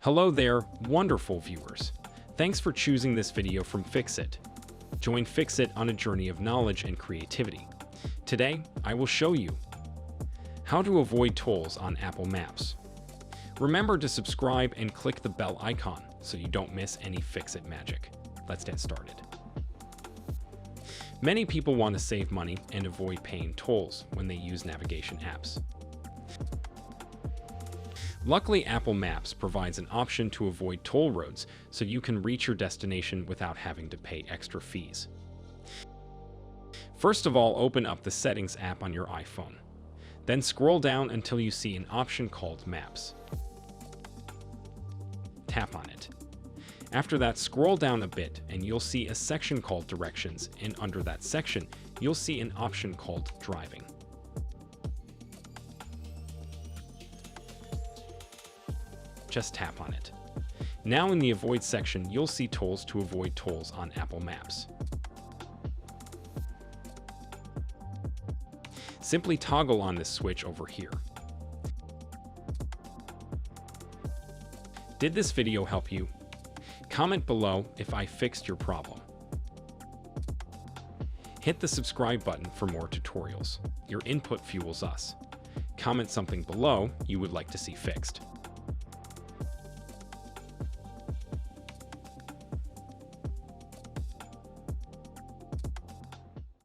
Hello there, wonderful viewers. Thanks for choosing this video from Fixit. Join Fixit on a journey of knowledge and creativity. Today, I will show you how to avoid tolls on Apple Maps. Remember to subscribe and click the bell icon so you don't miss any Fixit magic. Let's get started. Many people want to save money and avoid paying tolls when they use navigation apps. Luckily, Apple Maps provides an option to avoid toll roads so you can reach your destination without having to pay extra fees. First of all, open up the Settings app on your iPhone. Then scroll down until you see an option called Maps. Tap on it. After that, scroll down a bit and you'll see a section called Directions, and under that section, you'll see an option called Driving. Just tap on it. Now in the Avoid section, you'll see tolls to avoid tolls on Apple Maps. Simply toggle on this switch over here. Did this video help you? Comment below if I fixed your problem. Hit the subscribe button for more tutorials. Your input fuels us. Comment something below you would like to see fixed.